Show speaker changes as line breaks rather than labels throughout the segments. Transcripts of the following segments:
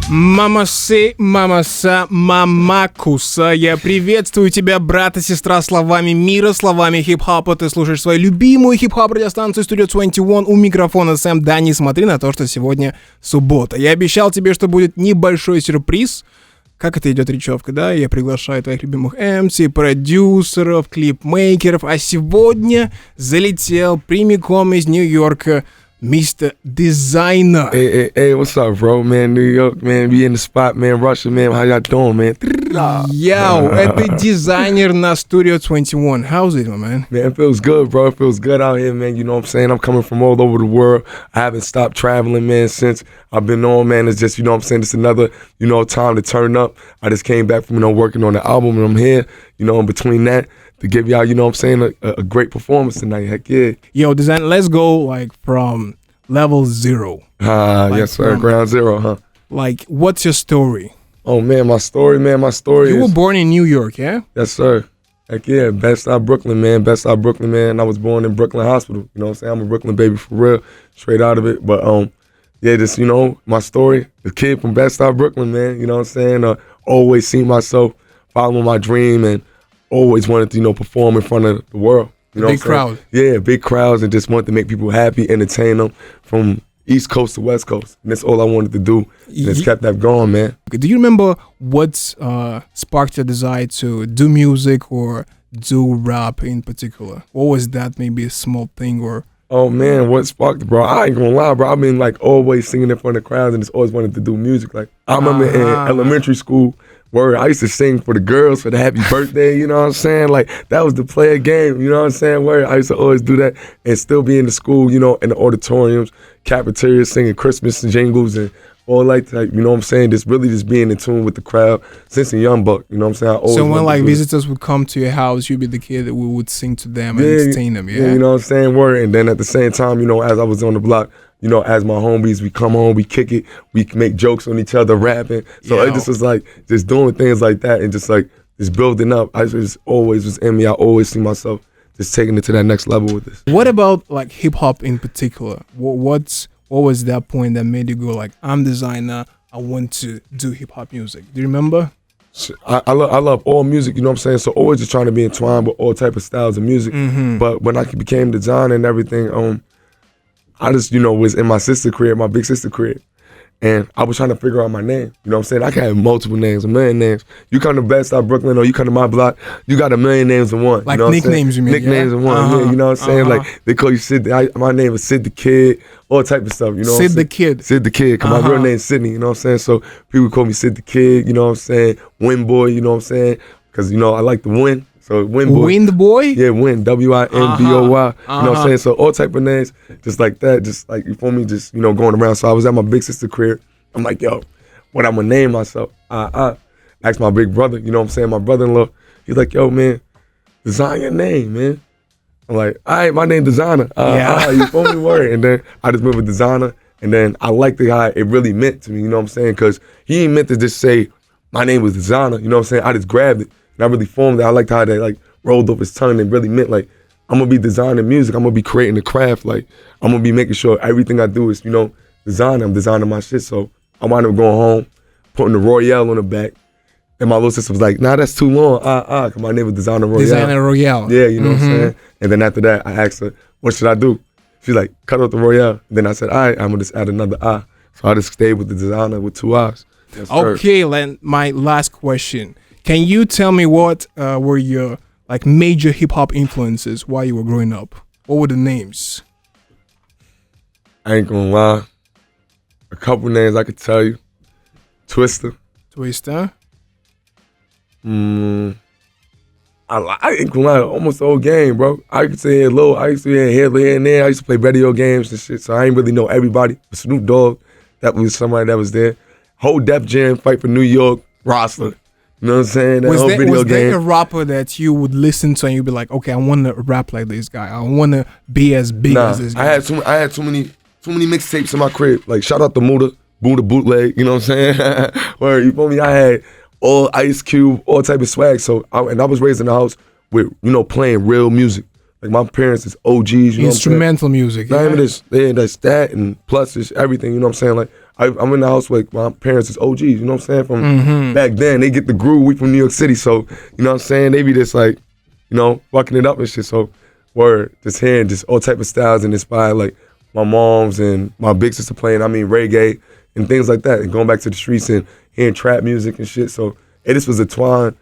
Мамасы, мамаса, мамакуса. Я приветствую тебя, брат и сестра, словами мира, словами хип-хопа. Ты слушаешь свою любимую хип-хоп радиостанцию Studio 21. У микрофона Сэм. Да, несмотря на то, что сегодня суббота. Я обещал тебе, что будет небольшой сюрприз. Как это идет речевка, да? Я приглашаю твоих любимых MC, продюсеров, клипмейкеров. А сегодня залетел прямиком из Нью-Йорка Mr. Desiigner.
Hey, what's up, bro, man? New York, man, be in the spot, man. Russia, man, how y'all doing, man?
Yo, это Desiigner на Studio 21. How's it, my man?
Man, it feels good, bro. It feels good out here, man. You know what I'm saying? I'm coming from all over the world. I haven't stopped traveling, man, since I've been on, man. It's just, you know what I'm saying? It's another, time to turn up. I just came back from, working on the album, and I'm here, in between that, to give y'all, you know what I'm saying, a great performance tonight. Heck yeah.
Yo, Desiigner, let's go, from level 0.
Yes, sir. Ground zero, huh?
What's your story?
Oh, man, my story
You were born in New York, yeah?
Yes, sir. Heck yeah, Bed-Stuy, Brooklyn, man. I was born in Brooklyn Hospital. You know what I'm saying? I'm a Brooklyn baby for real, straight out of it. But, yeah, just, my story, the kid from Bed-Stuy, Brooklyn, man. You know what I'm saying? Always seen myself following my dream and always wanted to, perform in front of the world. You know
big crowd.
Yeah, big crowds, and just wanted to make people happy, entertain them from East Coast to West Coast. And that's all I wanted to do. And it's kept that going, man.
Do you remember what sparked your desire to do music or do rap in particular? What was that, maybe a small thing or...
Oh, man, what sparked it, bro? I ain't gonna lie, bro. I've been, always singing in front of crowds and just always wanted to do music. I remember in elementary school, where I used to sing for the girls for the happy birthday, you know what I'm saying? That was the player game, you know what I'm saying? Where I used to always do that and still be in the school, in the auditoriums, cafeterias, singing Christmas jingles and all that, you know what I'm saying? Just being in tune with the crowd since a young buck, you know what I'm saying?
So when visitors would come to your house, you'd be the kid that would sing to them and entertain them, yeah?
You know what I'm saying? Word. And then at the same time, as I was on the block, as my homies, we come home, we kick it, we make jokes on each other, rapping. So it just was just doing things like that and just building up. I just always was in me. I always see myself just taking it to that next level with this.
What about hip hop in particular? What was that point that made you go I'm Desiigner, I want to do hip hop music? Do you remember?
I love all music, you know what I'm saying? So always just trying to be entwined with all type of styles of music. Mm-hmm. But when I became Desiigner and everything, I just, was in my sister's crib, my big sister's crib. And I was trying to figure out my name. You know what I'm saying? I can have multiple names, a million names. You come to Bed-Stuy, Brooklyn, or you come to my block, you got a million names in one.
You know nicknames, you mean?
Nicknames in one, yeah. You know what I'm saying? They call you Sid. My name is Sid the Kid, all type of stuff, you know what I'm saying?
Sid the Kid.
Sid the Kid, because my real name's Sydney, you know what I'm saying? So people call me Sid the Kid, you know what I'm saying? Win Boy, you know what I'm saying? Because, I like to win. So Win Boy.
Win the boy?
Yeah, Win. W-I-N-B-O-Y. You know what I'm saying? So all type of names, just like that, just you feel me, just, going around. So I was at my big sister's crib. I'm like, yo, what I'm gonna name myself? Asked my big brother, you know what I'm saying? My brother-in-law, he's like, yo, man, design your name, man. I'm like, all right, my name Desiigner. You feel me? Word. And then I just moved with Desiigner. And then I liked how it really meant to me, you know what I'm saying? Because he ain't meant to just say, my name was Desiigner, you know what I'm saying? I just grabbed it. And I really formed it. I liked how that rolled off his tongue and really meant I'm gonna be designing music. I'm gonna be creating the craft. I'm gonna be making sure everything I do is, design. I'm designing my shit. So I wound up going home, putting the Royale on the back. And my little sister was like, nah, that's too long. Cause my name was Desiigner Royale.
Desiigner Royale.
Yeah, you know what I'm saying? And then after that, I asked her, what should I do? She's like, cut out the Royale. And then I said, all right, I'm gonna just add another I. So I just stayed with the Desiigner with 2 I's. Yes,
okay, Len, my last question. Can you tell me what were your major hip hop influences while you were growing up? What were the names?
I ain't gonna lie. A couple names I could tell you. Twister.
Twister.
I ain't gonna lie, almost the whole game, bro. I could say hello. I used to hear here and there. I used to play video games and shit, so I ain't really know everybody. But Snoop Dogg, that was somebody that was there. Whole Def Jam, Fight for New York, Rossler. You know what I'm saying?
Was there a rapper that you would listen to and you'd be like, okay, I want to rap like this guy. I want to be as big as this guy.
I had too many mixtapes in my crib. Shout out to Buddha Bootleg, you know what I'm saying? Where, you feel me? I had all Ice Cube, all type of swag. So, I was raised in the house with, playing real music. My parents is OGs, you know
instrumental music.
Not even this, that's that, and plus it's everything, you know what I'm saying? I'm in the house with my parents is OGs, you know what I'm saying? From back then, they get the groove, we from New York City, so, you know what I'm saying? They be just like, you know, fucking it up and shit, so word, just hearing just all type of styles and inspired like my moms and my big sister playing, reggae and things like that, and going back to the streets and hearing trap music and shit, so it just was a twine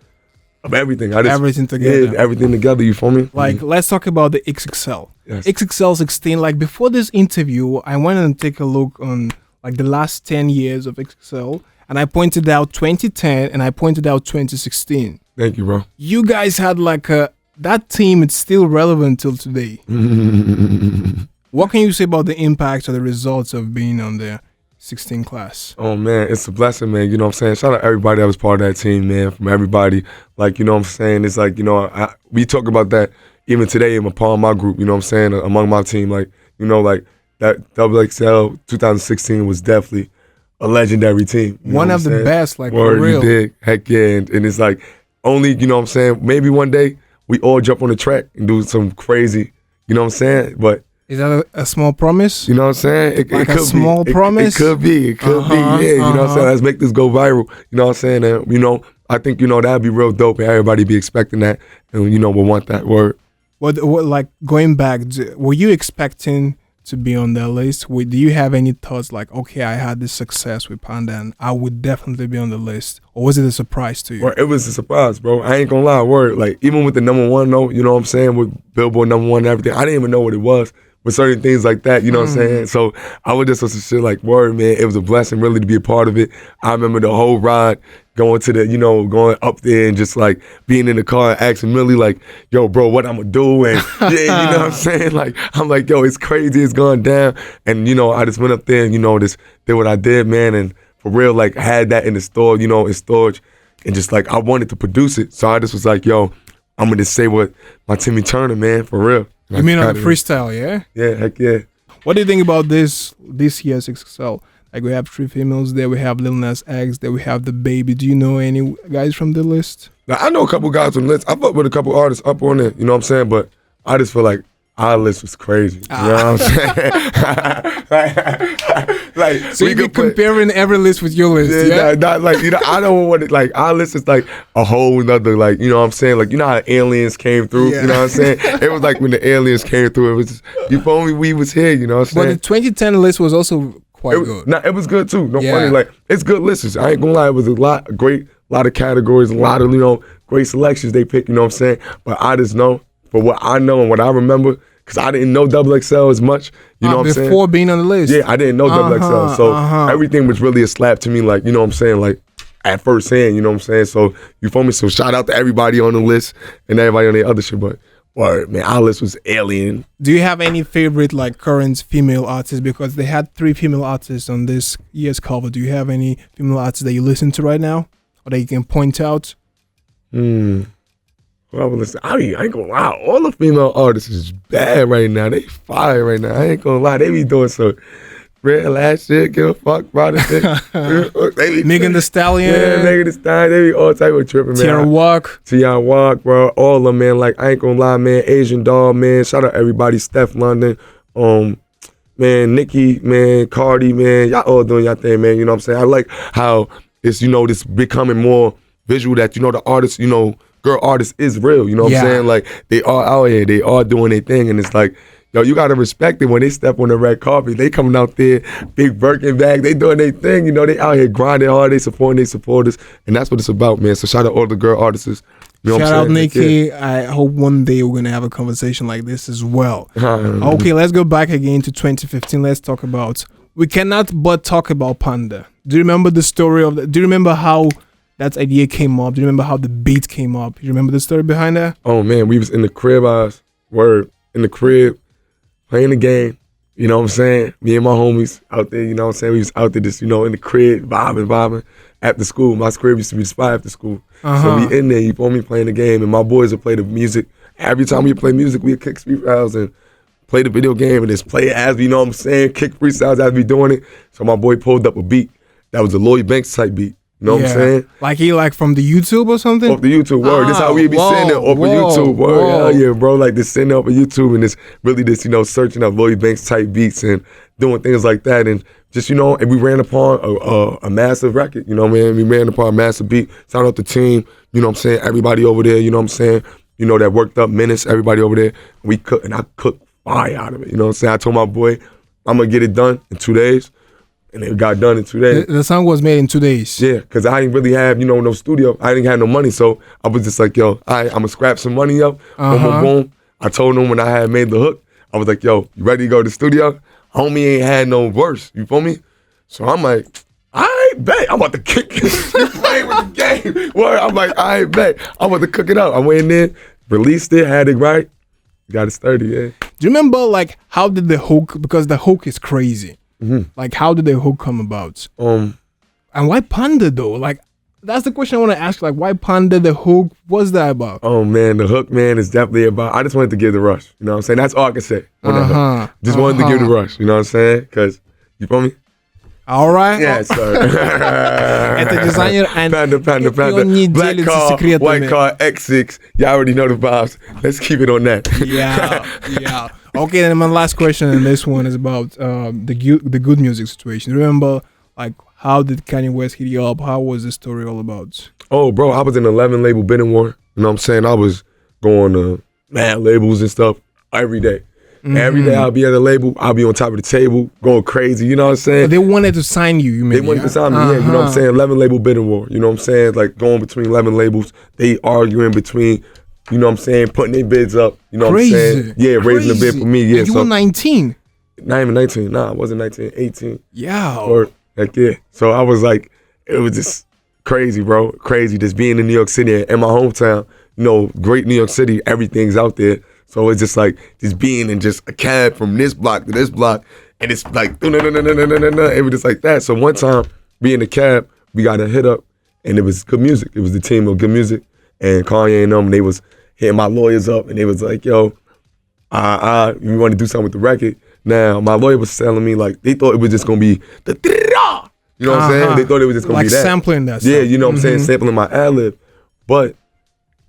of everything.
Everything together.
Yeah, everything together, you feel me?
Like, let's talk about the XXL.
Yes.
XXL 16, like before this interview, I went and take a look on like the last 10 years of XXL, and I pointed out 2010 and I pointed out 2016.
Thank you, bro.
You guys had like that team, it's still relevant till today. What can you say about the impact or the results of being on the 16 class?
Oh man, it's a blessing, man. You know what I'm saying? Shout out everybody that was part of that team, man. From everybody, like, you know what I'm saying? It's like, you know, we talk about that even today in my group. You know what I'm saying? Among my team, like, you know, like that XXL 2016 was definitely a legendary team.
One of the best, like,
Word,
for real.
You dig? Heck yeah, and it's like only, you know what I'm saying? Maybe one day we all jump on the track and do some crazy, you know what I'm saying? But
is that a small promise?
you know what I'm saying? It
Like
could
a small
be.
promise?
It could be. It could be. Yeah, you know what I'm saying? Let's make this go viral. You know what I'm saying? And, you know, I think, you know, that'd be real dope and everybody be expecting that. And, you know, we'll want that word.
What like going back, were you expecting to be on that list? Do you have any thoughts like, okay, I had this success with Panda and I would definitely be on the list? Or was it a surprise to you?
Well, it was a surprise, bro. I ain't gonna lie, word. Like, even with the #1 though, you know what I'm saying, with Billboard #1 and everything, I didn't even know what it was. With certain things like that, you know what I'm saying? So I was just on some shit like, word, man, it was a blessing really to be a part of it. I remember the whole ride going to the, you know, going up there and just like being in the car and asking Millie like, yo, bro, what I'm gonna do? And yeah, you know what I'm saying? Like, I'm like, yo, it's crazy, it's going down. And, you know, I just went up there and, you know, just did what I did, man. And for real, like, I had that in the store, you know, in storage. And just like, I wanted to produce it. So I just was like, yo, I'm gonna just say what my Timmy Turner, man, for real.
You mean on the freestyle, yeah?
Yeah, heck yeah.
What do you think about this year's XXL? Like, we have 3 females there, we have Lil Nas X, there we have The Baby. Do you know any guys from the list?
Now, I know a couple guys on the list. I fuck with a couple artists up on it, you know what I'm saying? But I just feel like our list was crazy. You know what I'm saying? like,
so you be comparing every list with your list, yeah?
Not like, you know, I don't want it, like, our list is like a whole nother, like, you know what I'm saying? Like, you know how aliens came through, you know what I'm saying? It was like when the aliens came through, it was just, you told me we was here, you know what I'm saying?
But the 2010 list was also quite good.
Nah, it was good too, no funny, like, it's good lists. I ain't gonna lie, it was a lot of categories, a lot of, you know, great selections they picked, you know what I'm saying? But I just know, for what I know and what I remember, because I didn't know XXL as much, you know what I'm saying?
Before being on the list?
Yeah, I didn't know XXL. So everything was really a slap to me, like, you know what I'm saying? Like, at first hand, you know what I'm saying? So, you feel me? So, shout out to everybody on the list and everybody on the other shit. But, word, man, our list was alien.
Do you have any favorite, like, current female artists? Because they had 3 female artists on this year's cover. Do you have any female artists that you listen to right now? Or that you can point out?
Well, listen, I ain't gonna lie, all the female artists is bad right now. They fire right now. I ain't gonna lie, they be doing some real ass shit, give a fuck about it.
Megan Thee Stallion.
Yeah, Megan Thee Stallion, they be all type of tripping, man. Tiana Walk, bro, all of them, man. Like, I ain't gonna lie, man. Asian Doll, man. Shout out everybody. Steph London, man, Nicki, man, Cardi, man. Y'all all doing y'all thing, man. You know what I'm saying? I like how it's, you know, this becoming more visual that, you know, the artists, you know, girl artists is real, you know what I'm saying? Like, they are out here, they are doing their thing, and it's like, yo, you gotta respect it when they step on the red carpet. They coming out there, big Birkin bag, they doing their thing, you know, they out here grinding hard, they supporting their supporters, and that's what it's about, man. So shout out all the girl artists. You know
shout out Nikki. I hope one day we're gonna have a conversation like this as well. Okay, let's go back again to 2015. Let's talk about, we cannot but talk about Panda. Do you remember the story of do you remember how that idea came up? Do you remember how the beat came up? You remember the story behind that?
Oh man, we was in the crib, in the crib, playing the game, you know what I'm saying? Me and my homies out there, you know what I'm saying? We was out there just, you know, in the crib, vibing after school. My crib used to be the spot after school. So we in there, you feel me, playing the game, and my boys would play the music. Every time we play music, we'd kick freestyles and play the video game and just play it as we, you know what I'm saying, kick freestyles as we doing it. So my boy pulled up a beat that was a Lloyd Banks type beat. You know what I'm saying?
Like he like from the YouTube or something?
Off the YouTube, word. That's how we be sitting there off of YouTube, word. Hell yeah, bro. Like this sitting up on YouTube and it's really this, searching up Lloyd Banks type beats and doing things like that. And just, and we ran upon a massive record, you know what I mean? We ran upon a massive beat. Shout out the team, you know what I'm saying? Everybody over there, you know what I'm saying? That worked up minutes, everybody over there. We cooked, and I cooked fire out of it, you know what I'm saying? I told my boy, I'm gonna get it done in 2 days. And it got done in 2 days.
The song was made in 2 days.
Yeah, because I didn't really have, no studio. I didn't have no money. So I was just like, yo, I'm going to scrap some money up. Boom, boom, boom. I told him when I had made the hook, I was like, yo, you ready to go to the studio? Homie ain't had no verse. You feel me? So I'm like, I bet. I'm about to kick it. You playing with the game. Well, I'm like, I bet. I'm about to cook it up. I went in there, released it, had it right. Got it sturdy, yeah.
Do you remember, like, how did the hook, because the hook is crazy. Mm-hmm. Like, how did the hook come about? And why Panda, though? Like, that's the question I want to ask. Like, why Panda, the hook? What's that about?
Oh, man, the hook, man, is definitely about, I just wanted to give the rush. You know what I'm saying? That's all I can say. Just wanted to give the rush. You know what I'm saying? Because, you feel me?
All right.
Yes, sir.
Это Desiigner and
Panda. Black car, white car, X6. Y'all already know the vibes. Let's keep it on that.
Yeah. Okay, then my last question, and this one is about the good music situation. Remember, like, how did Kanye West hit you up? How was the story all about?
Oh, bro, I was in 11 label bidding war. You know what I'm saying? I was going to mad labels and stuff every day. Mm-hmm. Every day I'll be at a label, I'll be on top of the table, going crazy, you know what I'm saying?
But they wanted to sign you, you mean?
They wanted to sign me, yeah, you know what I'm saying? 11 label bidding war, you know what I'm saying? Like going between 11 labels, they arguing between, you know what I'm saying, putting their bids up, you know what I'm saying? Yeah, raising the bid for me, yeah.
And you were 19?
Not even 19, nah, I wasn't 19, 18.
Yeah.
Or, like, yeah. So I was like, it was just crazy, bro, crazy. Just being in New York City, in my hometown, great New York City, everything's out there. So it's just like, just being in just a cab from this block to this block, and it's like, it was just like that. So one time, being in the cab, we got a hit up, and it was good music. It was the team of good music, and Kanьye and them, they was hitting my lawyers up, and they was like, yo, we want to do something with the record. Now, my lawyer was telling me, like, they thought it was just going to be the, you know what I'm saying? They thought it was just going to be that.
Like sampling that
stuff. Yeah, you know what I'm saying?
Mm-hmm.
Sampling my ad-lib. But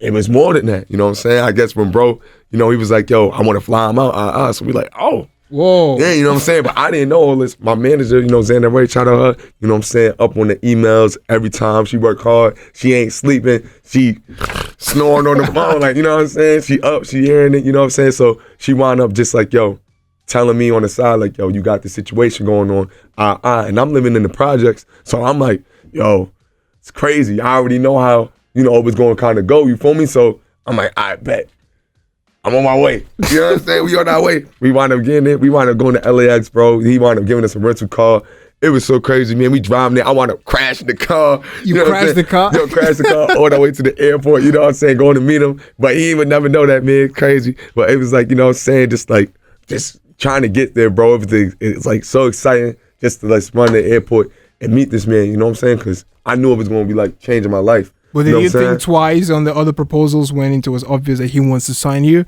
it was more than that, you know what I'm saying? I guess when bro, he was like, yo, I want to fly him out. So we like, oh.
Whoa.
Yeah, you know what I'm saying? But I didn't know all this. My manager, Xander Ray, shout out her, you know what I'm saying? Up on the emails every time. She worked hard. She ain't sleeping. She snoring on the phone, like, you know what I'm saying? She up, she hearing it, you know what I'm saying? So she wound up just like, yo, telling me on the side, like, yo, you got this situation going on. And I'm living in the projects. So I'm like, yo, it's crazy. I already know how, it was going to kind of go, you feel me? So I'm like, I bet. I'm on my way. You know what I'm saying? We on our way. We wound up getting it. We wound up going to LAX, bro. He wound up giving us a rental car. It was so crazy, man. We driving there. I wound up crashing the car.
You crashed the car?
Yo, crashed the car all the way to the airport, you know what I'm saying? Going to meet him. But he would never know that, man. Crazy. But it was like, you know what I'm saying? Just trying to get there, bro. Everything. It's like so exciting just to run to the airport and meet this man, you know what I'm saying? Because I knew it was going to be like changing my life.
But did you think twice on the other proposals when it was obvious that he wants to sign you?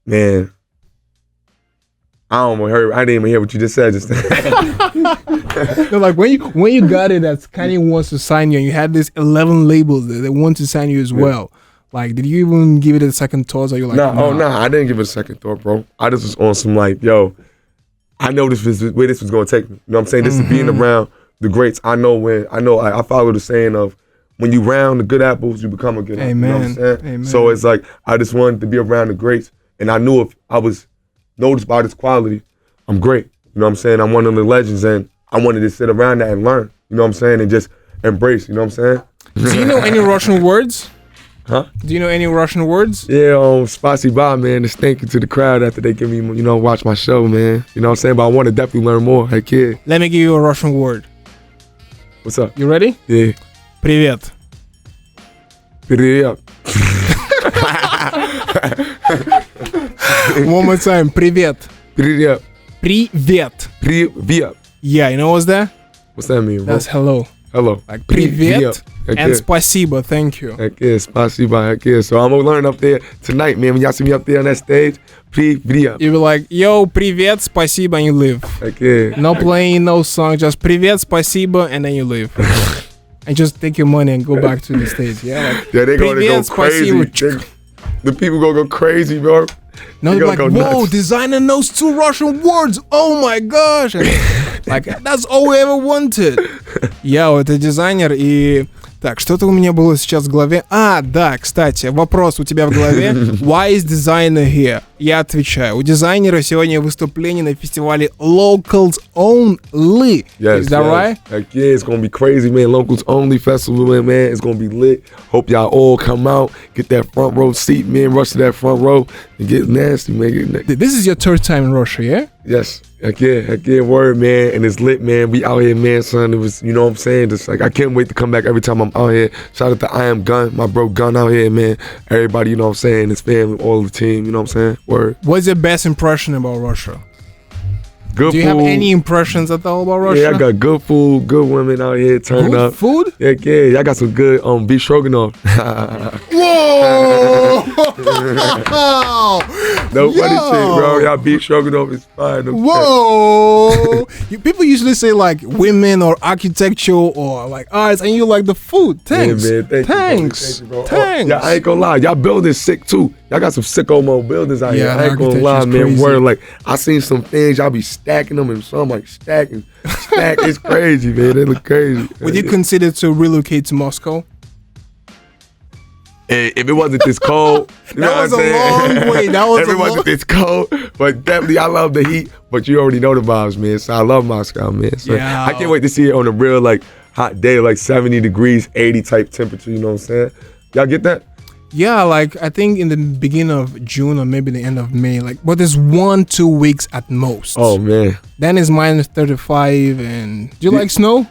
Man, I didn't even hear what you just said.
No, like when you got it that Kanye wants to sign you and you had these 11 labels that want to sign you as well. Like, did you even give it a second thought? Or you like,
nah, I didn't give it a second thought, bro. I just was on some like, yo, I know this was where this was going to take me. You know what I'm saying? This is being around the greats. I follow the saying of, when you round the good apples, you become a good apple.
Amen.
You know what I'm saying?
Amen.
So it's like, I just wanted to be around the greats. And I knew if I was noticed by this quality, I'm great. You know what I'm saying? I'm one of the legends, and I wanted to sit around that and learn. You know what I'm saying? And just embrace, you know what I'm saying?
Do you know any Russian words?
Huh?
Do you know any Russian words?
Yeah, spasiba, man. Just thank you to the crowd after they give me, watch my show, man. You know what I'm saying? But I want to definitely learn more. Hey, kid.
Let me give you a Russian word.
What's up?
You ready?
Yeah.
Привет.
Привет.
One more time. Привет.
Привет.
Привет.
Привет.
Yeah, you know what's that?
What's that mean, bro?
That's hello.
Hello.
Like привет and спасибо, thank you.
Heck yeah, spasiba, heck yeah. So I'm gonna learn up there tonight, man. When y'all see me up there on that stage, привет.
You be like, yo, привет, спасибо, and you leave.
Heck yeah.
No playing, no song, just привет, спасибо, and then you leave. and just take your money and go back to the States. Yeah, like,
yeah, they gonna go
spasibo.
crazy. The people gonna go crazy, bro.
No, they're like, whoa, Desiigner knows 2 Russian words. Oh my gosh. And, like, that's all we ever wanted. Я это Desiigner и... Так, что-то у меня было сейчас в голове. Да, кстати, вопрос у тебя в голове. Why is Desiigner here? Я отвечаю. У Desiigner сегодня выступление на фестивале Locals Only.
Yes,
is that right?
Heck yeah, it's gonna be crazy, man. Locals Only festival, man. It's gonna be lit. Hope y'all all come out, get that front row seat, man. Rush to that front row and get nasty, man.
This is your 3rd time in Russia, yeah?
Yes. Heck yeah, word, man. And it's lit, man. We out here, man, son. It was, you know what I'm saying? Just like, I can't wait to come back every time I'm out here. Shout out to I Am Gun, my bro Gun out here, man. Everybody, you know what I'm saying? His family, all the team, you know what I'm saying? Word.
What's your best impression about Russia?
Good
Do you
food.
have any impressions at all about Russia?
Yeah, I got good food, good women out here turning
good
up.
Good food?
Heck yeah, I got some good beef stroganoff.
Whoa!
No funny shit, bro. Y'all beef stroganoff is fine.
Whoa! People usually say like women or architecture or like arts, and you like the food. Thanks.
Yeah, man.
Thanks.
You, bro.
Thanks.
Yeah, I ain't gonna lie. Y'all buildings sick too. Y'all got some sicko mode buildings out here. I ain't gonna lie, man.
Crazy.
Word, like I seen some things. Y'all be stacking them, and some like stack. It's crazy, man. They look crazy.
Would you consider to relocate to Moscow?
If it wasn't this cold, you know
that was
what I'm saying?
Long way. That was
if it wasn't this cold, but definitely I love the heat. But you already know the vibes, man. So I love Moscow, man. So
yeah.
I can't wait to see it on a real like hot day, like 70 degrees, 80 type temperature. You know what I'm saying? Y'all get that?
Yeah, like I think in the beginning of June or maybe the end of May, like, but it's 1-2 weeks at most.
Oh man.
Then it's minus 35. And do you like snow?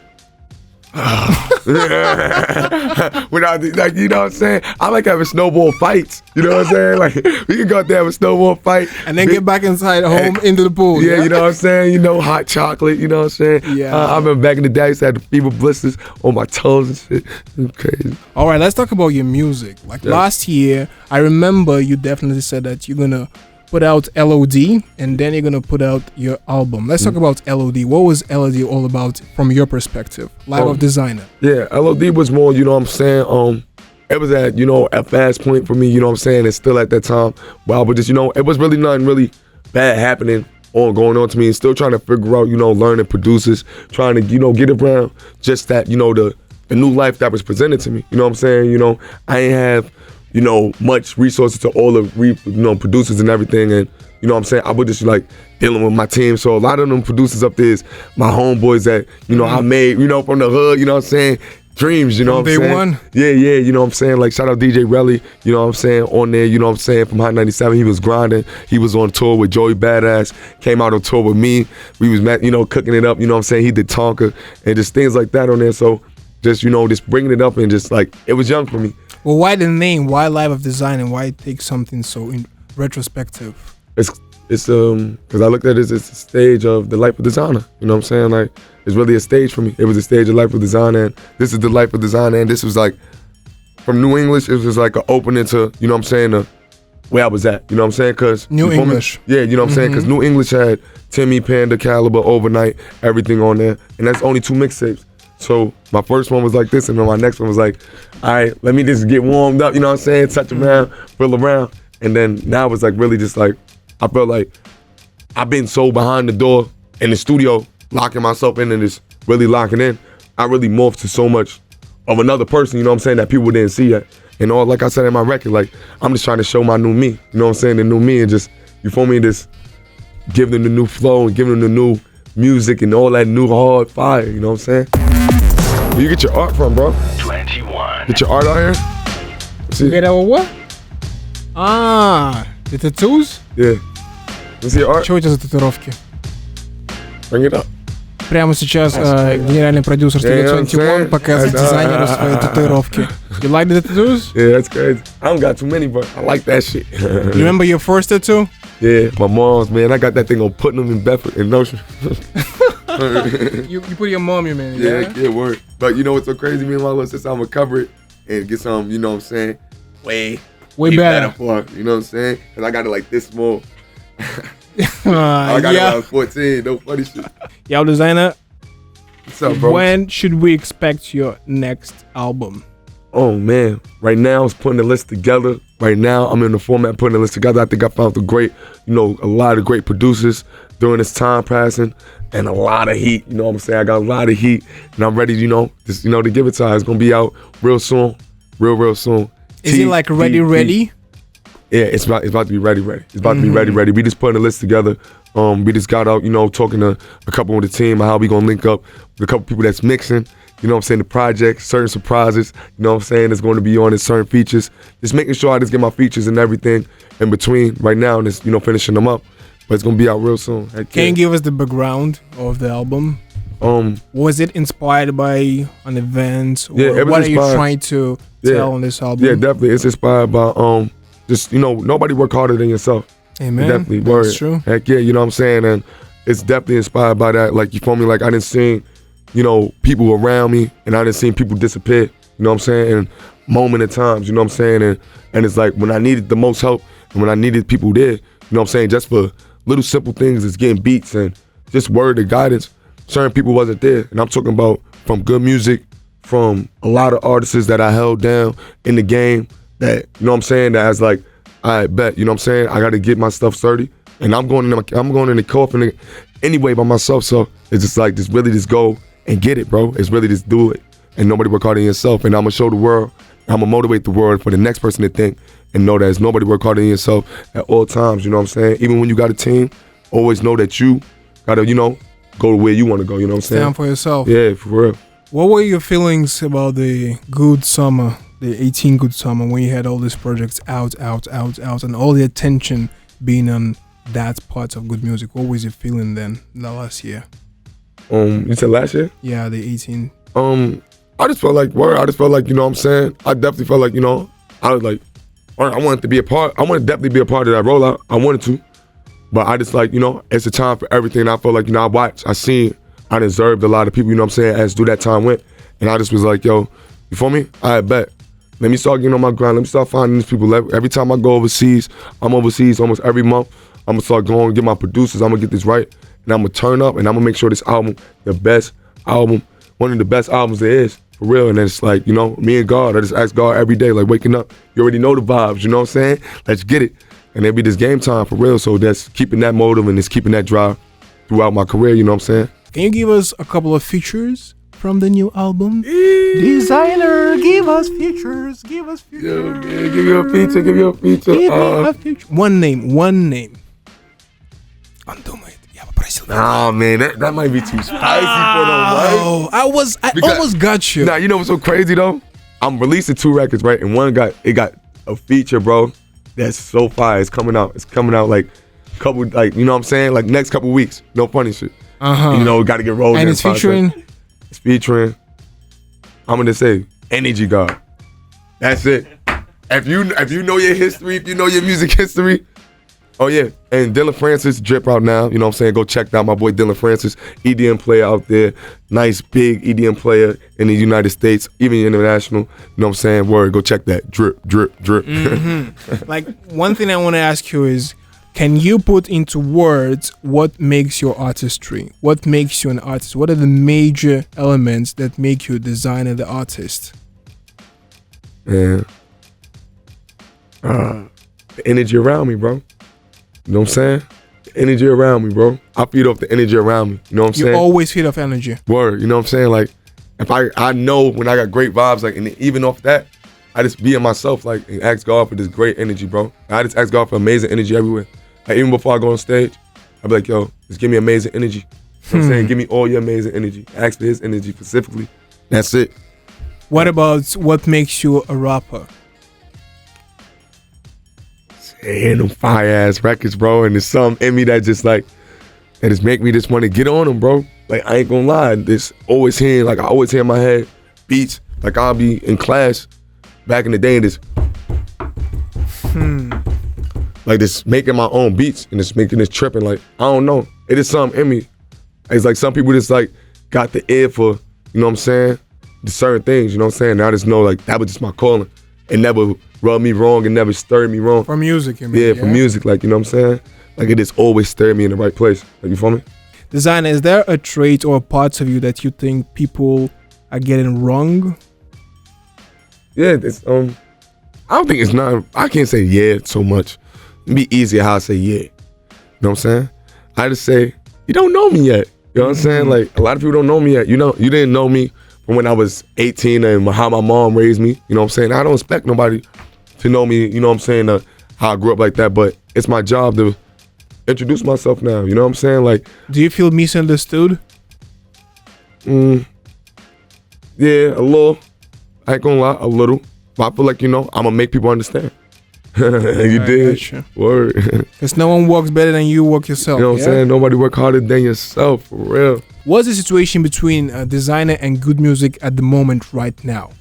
Without like, you know what I'm saying? I like having snowball fights. You know what I'm saying? Like we can go out there have a snowball fight
and then get back inside home into the pool.
Yeah, you know what I'm saying? You know, hot chocolate, you know what I'm saying?
Yeah.
I remember back in the day I used to have the fever blisters on my toes and shit. It's crazy.
All right, let's talk about your music. Like last year, I remember you definitely said that you're gonna put out L.O.D. and then you're gonna put out your album. Let's talk about L.O.D. What was L.O.D. all about from your perspective? Life of Desiigner.
Yeah, L.O.D. was more, you know what I'm saying, it was at, you know, a fast point for me, you know what I'm saying, it's still at that time. But I was just, you know, it was really nothing really bad happening or going on to me and still trying to figure out, you know, learning producers, trying to, you know, get around just that, you know, the new life that was presented to me. You know what I'm saying? You know, I ain't have, you know, much resources to all the, producers and everything. And, you know what I'm saying? I was just like dealing with my team. So a lot of them producers up there is my homeboys that, you know, I made, you know, from the hood, you know what I'm saying? Dreams, you know what I'm saying?
One.
Yeah, you know what I'm saying? Like, shout out DJ Relly, you know what I'm saying? On there, you know what I'm saying? From Hot 97, he was grinding. He was on tour with Joey Badass, came out on tour with me. We was, you know, cooking it up, you know what I'm saying? He did Tonka and just things like that on there. So just, you know, just bringing it up and just like, it was young for me.
Well, why the name? Why Life of Desiigner? And why take something so in retrospective?
It's because I looked at it as a stage of the life of Desiigner. You know what I'm saying? Like, it's really a stage for me. It was a stage of life of Desiigner, and this is the life of Desiigner, and this was like, from New English, it was just like an opening to, you know what I'm saying, where I was at. You know what I'm saying? Cause
New English.
Yeah, you know what I'm saying? Because New English had Timmy, Panda, Caliber, Overnight, everything on there, and that's only 2 mixtapes. So my first one was like this, and then my next one was like, all right, let me just get warmed up, you know what I'm saying? Touch around, feel around. And then now it's like really just like, I felt like I've been so behind the door in the studio, locking myself in and just really locking in. I really morphed to so much of another person, you know what I'm saying, that people didn't see yet. And all, like I said in my record, like, I'm just trying to show my new me, you know what I'm saying, the new me, and just, you feel me, just give them the new flow and give them the new music and all that new hard fire, you know what I'm saying? Where you get your art from, bro?
21.
Get your art out here? See?
Get our what? The tattoos?
Yeah. Let's see your art.
Что у тебя за татуировки?
Bring it up.
Прямо сейчас генеральный продюсер Studio 21 показывает дизайнеру свои татуировки. You like the tattoos?
Yeah, that's crazy. I don't got too many, but I like that shit.
You remember your first tattoo?
Yeah, my mom's, man. I got that thing on Putnam in Bedford in Notion.
you put your mom, you man.
Yeah, word. But you know what's so crazy? Me and my little sister, I'm gonna cover it and get some, you know what I'm saying, way better for her, you know what I'm saying? Cause I got it like this small. I got it when I was 14, no funny shit.
Я у Desiigner
What's up, bro?
When should we expect your next album?
Oh man, right now I was putting the list together. Right now I'm in the format putting the list together. I think I found a lot of great producers during this time passing, and a lot of heat. You know what I'm saying? I got a lot of heat, and I'm ready. To give it to her. It's gonna be out real soon, real soon.
Is it like ready?
Yeah, it's about to be ready. It's about to be ready. We just putting the list together. We just got out, talking to a couple of the team how we gonna link up with a couple people that's mixing. You know what I'm saying? The project, certain surprises, you know what I'm saying? It's going to be on it, certain features. Just making sure I just get my features and everything in between right now and just, finishing them up. But it's going to be out real soon.
Can you give us the background of the album? Was it inspired by an event? Or
yeah,
what are you trying to tell on this album?
Yeah, definitely. It's inspired by, nobody work harder than yourself.
Amen.
Definitely.
That's true.
Heck yeah, you know what I'm saying? And it's definitely inspired by that. Like, you feel me? Like, I didn't see people around me, and I done seen people disappear, you know what I'm saying, and moment of times, you know what I'm saying, and it's like when I needed the most help and when I needed people there, you know what I'm saying, just for little simple things, it's getting beats and just word of guidance, certain people wasn't there, and I'm talking about from good music, from a lot of artists that I held down in the game that, you know what I'm saying, that has like, I bet, you know what I'm saying, I gotta get my stuff sturdy, and I'm going in the coffin anyway by myself, so it's just like, just really just go and get it, bro. It's really just do it. And nobody work harder than yourself. And I'm going to show the world, I'm going to motivate the world for the next person to think and know that it's nobody work harder than yourself at all times, you know what I'm saying? Even when you got a team, always know that you got to, go to where you want to go, you know what I'm saying?
Stand for yourself.
Yeah, for real.
What were your feelings about the good summer, the 18 good summer, when you had all these projects out, and all the attention being on that part of good music? What was your feeling then, the last year?
You said last year?
Yeah, the 18.
I just felt like, you know what I'm saying? I definitely felt like, I was like, I wanted to be a part. I wanted to definitely be a part of that rollout. I wanted to. But I just it's a time for everything. I felt like, I watched, I seen, I deserved a lot of people, you know what I'm saying, as through that time went. And I just was like, yo, you feel me? I bet. Let me start getting on my grind. Let me start finding these people. Every time I go overseas, I'm overseas almost every month. I'm going to start going and get my producers. I'm going to get this right. And I'm going to turn up and I'm going to make sure this album, the best album, one of the best albums there is, for real. And it's like, me and God, I just ask God every day, like waking up, you already know the vibes, you know what I'm saying? Let's get it. And it'll be this game time for real. So that's keeping that motive and it's keeping that drive throughout my career, you know what I'm saying?
Can you give us a couple of features from the new album? Desiigner, give us features.
Yeah, give you a feature.
Give me a feature. One name. Он думает, я попросил.
Nah, man, that might be too spicy for them, right?
I almost got you.
Nah, you know what's so crazy though? I'm releasing 2 records, right? And one got a feature, bro. That's so fire. It's coming out like couple, like, you know what I'm saying? Like next couple weeks. No funny shit. Got to get rolling.
And it's featuring?
It's featuring, I'm gonna say, Energy God. That's it. If you know your history, if you know your music history. Oh yeah, and Dylan Francis drip out now, you know what I'm saying? Go check out my boy Dylan Francis, EDM player out there, nice big EDM player in the United States, even international, you know what I'm saying? Word, go check that, drip.
Mm-hmm. Like, one thing I want to ask you is, can you put into words what makes your artistry? What makes you an artist? What are the major elements that make you a designer, the artist?
Man, the energy around me, bro. You know what I'm saying? The energy around me, bro. I feed off the energy around me. You know what I'm saying?
You always feed off energy.
Word, you know what I'm saying? Like, if I know when I got great vibes, like, and even off that, I just be in myself, like, and ask God for this great energy, bro. I just ask God for amazing energy everywhere. Like, even before I go on stage, I be like, yo, just give me amazing energy. You know what I'm saying? Give me all your amazing energy. Ask for his energy specifically. That's it.
What about what makes you a rapper?
Hearing them fire-ass records, bro, and there's something in me that just make me just want to get on them, bro. Like, I ain't gonna lie, this always hearing, like, I always hear in my head beats, like, I'll be in class back in the day and just, like, just making my own beats and just making this tripping, like, I don't know. It is something in me. It's like some people just, like, got the ear for, you know what I'm saying, the certain things, you know what I'm saying, and I just know, like, that was just my calling. It never rubbed me wrong. It never stirred me wrong.
For music, you mean?
Yeah, for music, like, you know what I'm saying? Like, it just always stirred me in the right place. Like, you feel me?
Desiigner, is there a trait or parts of you that you think people are getting wrong?
Yeah, it's I don't think it's not. I can't say yeah so much. It'd be easier how I say yeah. You know what I'm saying? I just say you don't know me yet. You know what I'm saying? Like a lot of people don't know me yet. You know, you didn't know me from when I was 18 and how my mom raised me. You know what I'm saying? I don't expect nobody to know me. You know what I'm saying? How I grew up like that. But it's my job to introduce myself now. You know what I'm saying? Like,
do you feel misunderstood?
Yeah, a little. I ain't gonna lie, a little. But I feel like, you know, I'm gonna make people understand. You did.
Gotcha.
Word.
Because no one works better than you work yourself.
You know what I'm saying? Nobody work harder than yourself, for real.
What's the situation between Desiigner and good music at the moment right now?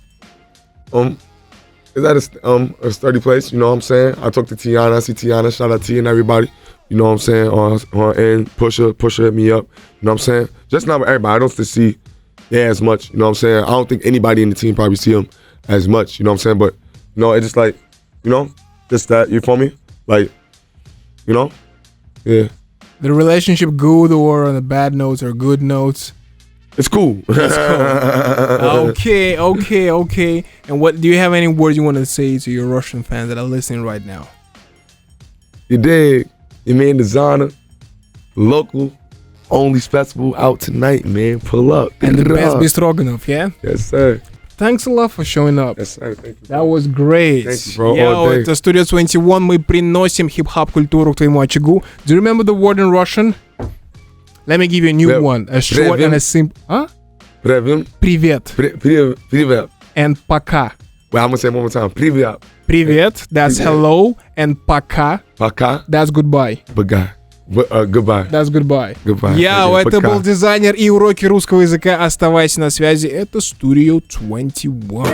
Is that a sturdy place? You know what I'm saying? I talked to Tiana. I see Tiana. Shout out to you and everybody. You know what I'm saying? On end, Pusha hit me up. You know what I'm saying? Just not with everybody. I don't see as much. You know what I'm saying? I don't think anybody in the team probably see him as much. You know what I'm saying? But, you know, it's just like, you know, just that. You feel me? Like, you know? Yeah.
The relationship good or on the bad notes or good notes?
It's cool.
It's cool. Okay. And what do you have any words you want to say to your Russian fans that are listening right now?
You dig? You mean Desiigner, local, only festival out tonight, man. Pull up.
And the best Bistroganov, yeah?
Yes, sir.
Thanks a lot for showing up.
Yes, sir. Thank you.
That was great.
Thank you, bro.
Yo, это Studio 21. Мы приносим хип-хоп-культуру к твоему очагу. Do you remember the word in Russian? Let me give you a new one. A short and a simple... Huh?
Привет.
Привет. And пока.
Well, I'm going to say it one more time. Привет.
Привет. That's hello. And пока.
Пока.
That's goodbye.
Goodbye.
That's goodbye.
Goodbye.
Яу, это был Desiigner и уроки русского языка. Оставайся на связи. Это Studio 21.